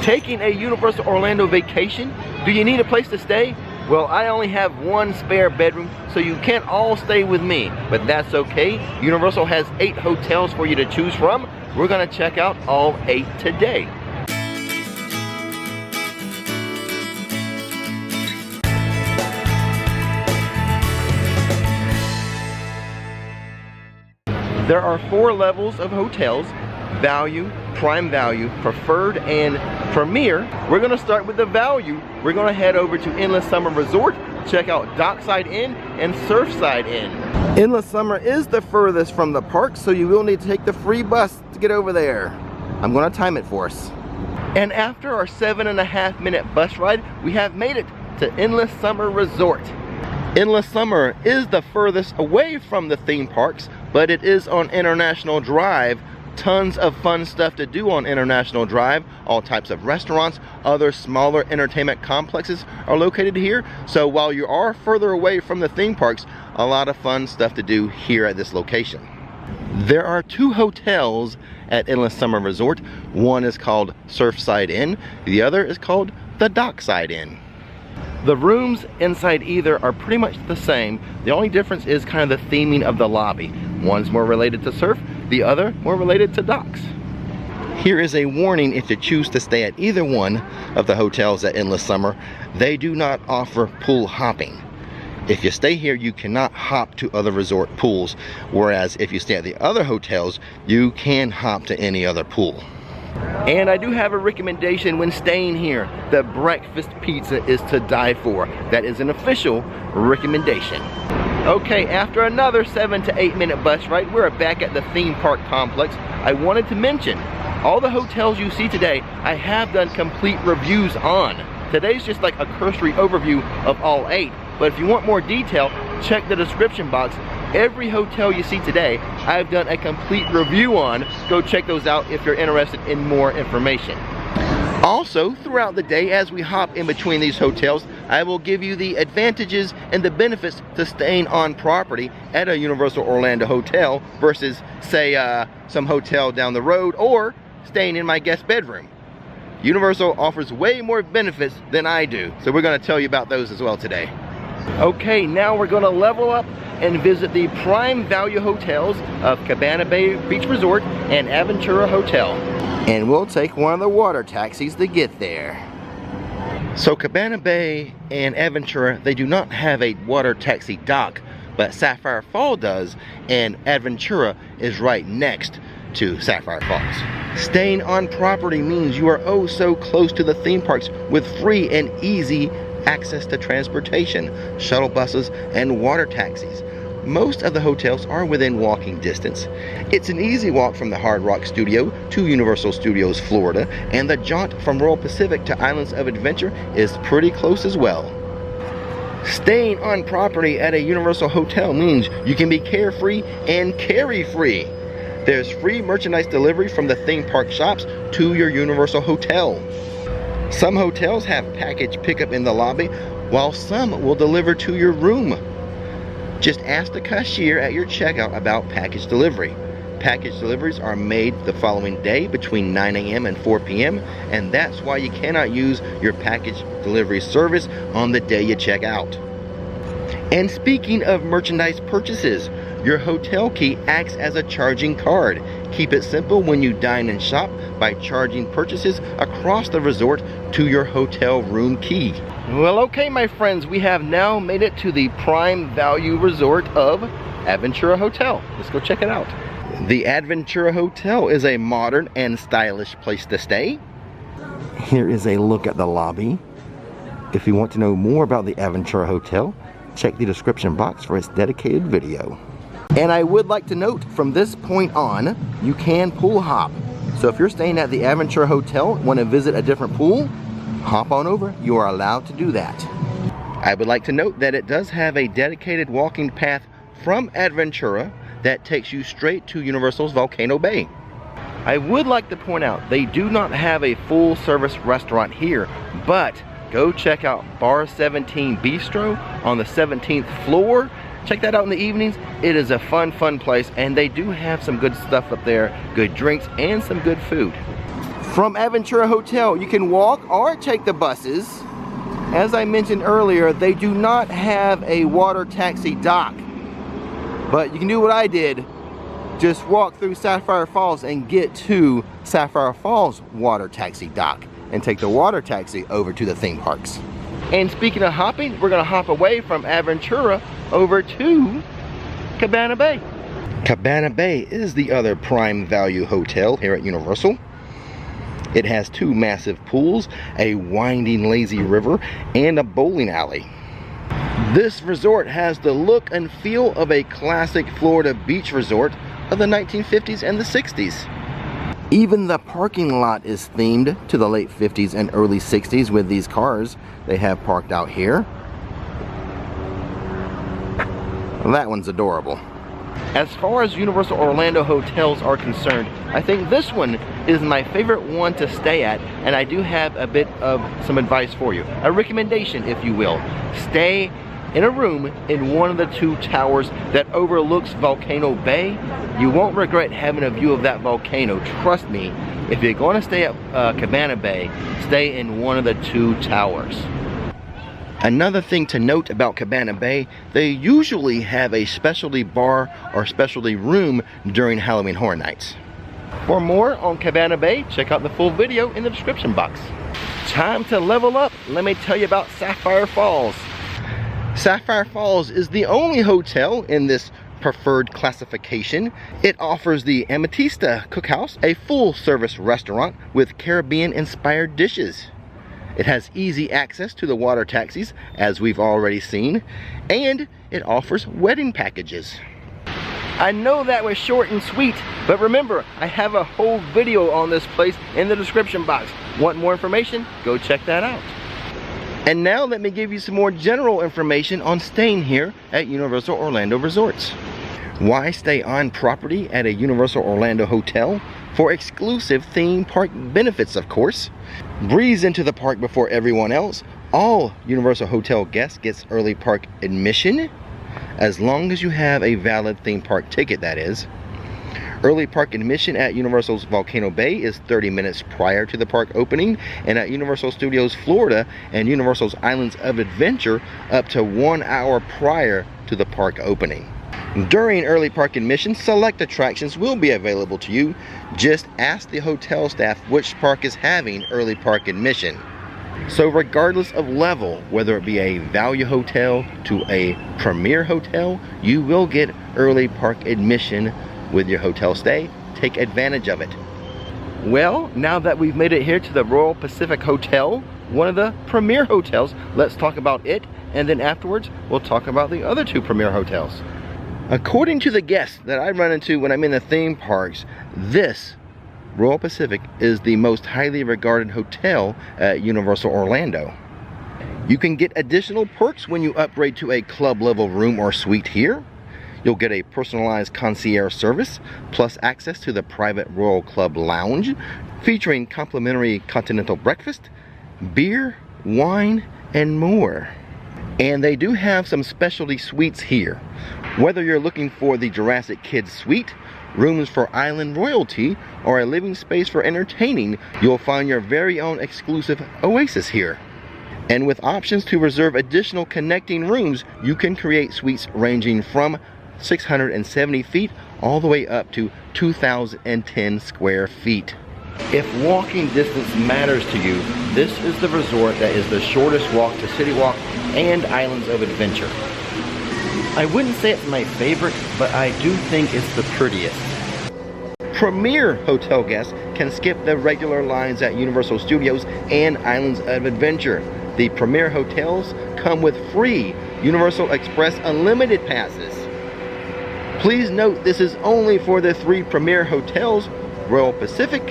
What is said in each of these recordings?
Taking a Universal Orlando vacation? Do you need a place to stay? Well, I only have one spare bedroom, so you can't all stay with me, but that's okay. Universal has 8 hotels for you to choose from. We're gonna check out all 8 today. There are 4 levels of hotels: value, prime value, preferred, and premier. We're gonna start with the value. We're gonna head over to Endless Summer Resort, check out Dockside Inn and Surfside Inn. Endless Summer is the furthest from the park, so you will need to take the free bus to get over there. I'm gonna time it for us. And after our 7.5 minute bus ride, we have made it to Endless Summer Resort. Endless Summer is the furthest away from the theme parks, but it is on International Drive. Tons of fun stuff to do on International Drive. All types of restaurants, other smaller entertainment complexes are located here. So while you are further away from the theme parks, a lot of fun stuff to do here at this location. There are 2 hotels at Endless Summer Resort. One is called Surfside Inn. The other is called the Dockside Inn. The rooms inside either are pretty much the same. The only difference is kind of the theming of the lobby. One's more related to surf, the other more related to docks. Here is a warning if you choose to stay at either one of the hotels at Endless Summer. They do not offer pool hopping. If you stay here, you cannot hop to other resort pools, whereas if you stay at the other hotels, you can hop to any other pool. And I do have a recommendation when staying here. The breakfast pizza is to die for. That is an official recommendation. Okay, after another 7 to 8 minute bus ride, we're back at the theme park complex. I wanted to mention, all the hotels you see today, I have done complete reviews on. Today's just like a cursory overview of all 8, but if you want more detail, check the description box. Every hotel you see today, I've done a complete review on. Go check those out if you're interested in more information. Also, throughout the day, as we hop in between these hotels, I will give you the advantages and the benefits to staying on property at a Universal Orlando hotel versus, say, some hotel down the road, or staying in my guest bedroom. Universal offers way more benefits than I do, so we're going to tell you about those as well today. Okay, now we're going to level up and visit the prime value hotels of Cabana Bay Beach Resort and Aventura Hotel. And we'll take one of the water taxis to get there. So Cabana Bay and Aventura, they do not have a water taxi dock, but Sapphire Falls does, and Aventura is right next to Sapphire Falls. Staying on property means you are oh so close to the theme parks with free and easy access to transportation, shuttle buses, and water taxis. Most of the hotels are within walking distance. It's an easy walk from the Hard Rock Studio to Universal Studios Florida, and the jaunt from Royal Pacific to Islands of Adventure is pretty close as well. Staying on property at a Universal hotel means you can be carefree and carry-free. There's free merchandise delivery from the theme park shops to your Universal hotel. Some hotels have package pickup in the lobby, while some will deliver to your room. Just ask the cashier at your checkout about package delivery. Package deliveries are made the following day between 9 a.m. and 4 p.m. and that's why you cannot use your package delivery service on the day you check out. And speaking of merchandise purchases, your hotel key acts as a charging card. Keep it simple when you dine and shop by charging purchases across the resort to your hotel room key. Well, okay, my friends, we have now made it to the prime value resort of Aventura Hotel. Let's go check it out. The Aventura Hotel is a modern and stylish place to stay. Here is a look at the lobby. If you want to know more about the Aventura Hotel, check the description box for its dedicated video. And I would like to note, from this point on, you can pool hop. So if you're staying at the Aventura Hotel, want to visit a different pool, hop on over. You are allowed to do that. I would like to note that it does have a dedicated walking path from Aventura that takes you straight to Universal's Volcano Bay. I would like to point out, they do not have a full service restaurant here, but go check out Bar 17 Bistro on the 17th floor. Check that out in the evenings. It is a fun place, and they do have some good stuff up there, good drinks and some good food. From Aventura Hotel, you can walk or take the buses. As I mentioned earlier, they do not have a water taxi dock. But you can do what I did. Just walk through Sapphire Falls and get to Sapphire Falls water taxi dock and take the water taxi over to the theme parks. And speaking of hopping, we're gonna hop away from Aventura over to Cabana Bay. Cabana Bay is the other prime value hotel here at Universal. It has 2 massive pools, a winding lazy river, and a bowling alley. This resort has the look and feel of a classic Florida beach resort of the 1950s and the 60s. Even the parking lot is themed to the late 50s and early 60s with these cars they have parked out here. Well, that one's adorable. As far as Universal Orlando hotels are concerned, I think this one is my favorite one to stay at, and I do have a bit of some advice for you. A recommendation, if you will. Stay in a room in one of the 2 towers that overlooks Volcano Bay. You won't regret having a view of that volcano. Trust me, if you're going to stay at Cabana Bay, stay in one of the 2 towers. Another thing to note about Cabana Bay, they usually have a specialty bar or specialty room during Halloween Horror Nights. For more on Cabana Bay, check out the full video in the description box. Time to level up. Let me tell you about Sapphire Falls. Sapphire Falls is the only hotel in this preferred classification. It offers the Ametista Cookhouse, a full-service restaurant with Caribbean-inspired dishes. It has easy access to the water taxis, as we've already seen, and it offers wedding packages. I know that was short and sweet, but remember, I have a whole video on this place in the description box. Want more information? Go check that out. And now let me give you some more general information on staying here at Universal Orlando Resorts. Why stay on property at a Universal Orlando hotel? For exclusive theme park benefits, of course. Breeze into the park before everyone else. All Universal Hotel guests gets early park admission, as long as you have a valid theme park ticket, that is. Early park admission at Universal's Volcano Bay is 30 minutes prior to the park opening, and at Universal Studios Florida and Universal's Islands of Adventure up to 1 hour prior to the park opening. During early park admission, select attractions will be available to you. Just ask the hotel staff which park is having early park admission. So regardless of level, whether it be a value hotel to a premier hotel, you will get early park admission with your hotel stay. Take advantage of it. Well, now that we've made it here to the Royal Pacific Hotel, one of the premier hotels, let's talk about it, and then afterwards we'll talk about the other 2 premier hotels. According to the guests that I run into when I'm in the theme parks, this Royal Pacific is the most highly regarded hotel at Universal Orlando. You can get additional perks when you upgrade to a club level room or suite here. You'll get a personalized concierge service, plus access to the private Royal Club Lounge, featuring complimentary continental breakfast, beer, wine, and more. And they do have some specialty suites here. Whether you're looking for the Jurassic Kids suite, rooms for island royalty, or a living space for entertaining, you'll find your very own exclusive oasis here. And with options to reserve additional connecting rooms, you can create suites ranging from 670 feet all the way up to 2,010 square feet. If walking distance matters to you, this is the resort that is the shortest walk to City Walk and Islands of Adventure. I wouldn't say it's my favorite, but I do think it's the prettiest. Premier hotel guests can skip the regular lines at Universal Studios and Islands of Adventure. The Premier hotels come with free Universal Express Unlimited passes. Please note this is only for the 3 Premier hotels, Royal Pacific,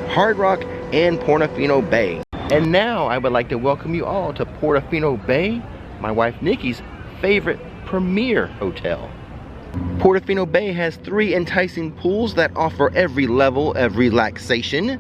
Hard Rock, and Portofino Bay. And now I would like to welcome you all to Portofino Bay, my wife Nikki's favorite premier hotel. Portofino Bay has 3 enticing pools that offer every level of relaxation.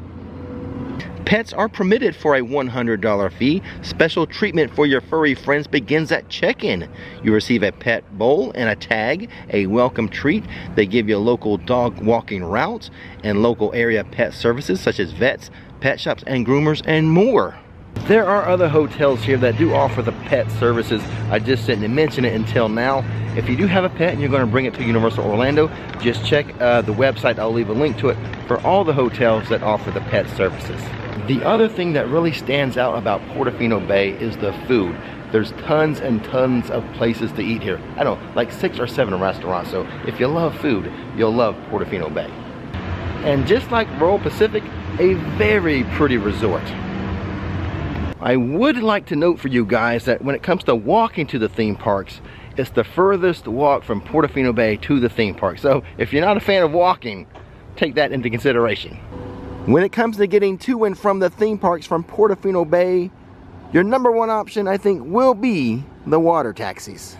Pets are permitted for a $100 fee. Special treatment for your furry friends begins at check-in. You receive a pet bowl and a tag, a welcome treat. They give you local dog walking routes and local area pet services such as vets, pet shops and groomers, and more. There are other hotels here that do offer the pet services. I just didn't mention it until now. If you do have a pet and you're going to bring it to Universal Orlando, just check the website. I'll leave a link to it for all the hotels that offer the pet services. The other thing that really stands out about Portofino Bay is the food. There's tons and tons of places to eat here. I don't know, like 6 or 7 restaurants. So if you love food, you'll love Portofino Bay. And just like Royal Pacific, a very pretty resort. I would like to note for you guys that when it comes to walking to the theme parks, it's the furthest walk from Portofino Bay to the theme park. So if you're not a fan of walking, take that into consideration. When it comes to getting to and from the theme parks from Portofino Bay, your number one option, I think, will be the water taxis.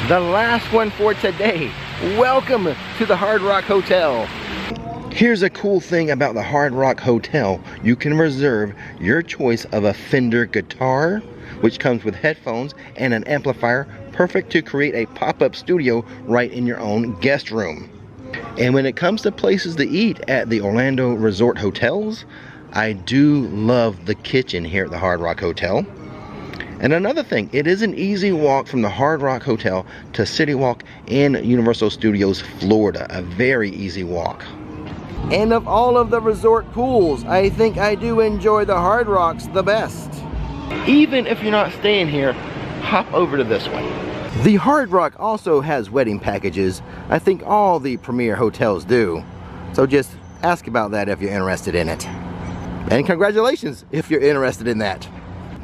The last one for today. Welcome to the Hard Rock Hotel. Here's a cool thing about the Hard Rock Hotel. You can reserve your choice of a Fender guitar, which comes with headphones and an amplifier, perfect to create a pop-up studio right in your own guest room. And when it comes to places to eat at the Orlando Resort hotels, I do love the kitchen here at the Hard Rock Hotel. And another thing, it is an easy walk from the Hard Rock Hotel to City Walk in Universal Studios, Florida. A very easy walk. And of all of the resort pools, I think I do enjoy the Hard Rocks the best. Even if you're not staying here, hop over to this one. The Hard Rock also has wedding packages. I think all the premier hotels do. So just ask about that if you're interested in it. And congratulations if you're interested in that.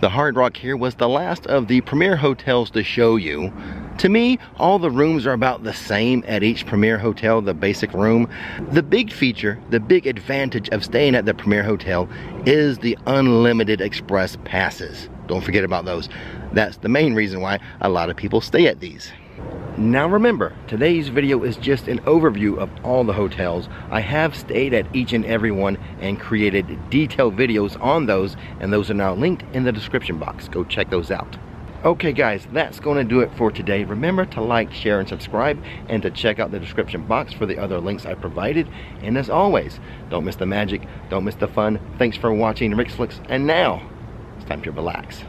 The Hard Rock here was the last of the premier hotels to show you. To me, all the rooms are about the same at each premier hotel, the basic room. The big feature, the big advantage of staying at the premier hotel is the unlimited express passes. Don't forget about those. That's the main reason why a lot of people stay at these. Now remember, today's video is just an overview of all the hotels. I have stayed at each and every one and created detailed videos on those, and those are now linked in the description box. Go check those out. Okay guys, that's going to do it for today. Remember to like, share, and subscribe, and to check out the description box for the other links I provided. And as always, don't miss the magic, don't miss the fun. Thanks for watching Rix Flix, and now it's time to relax.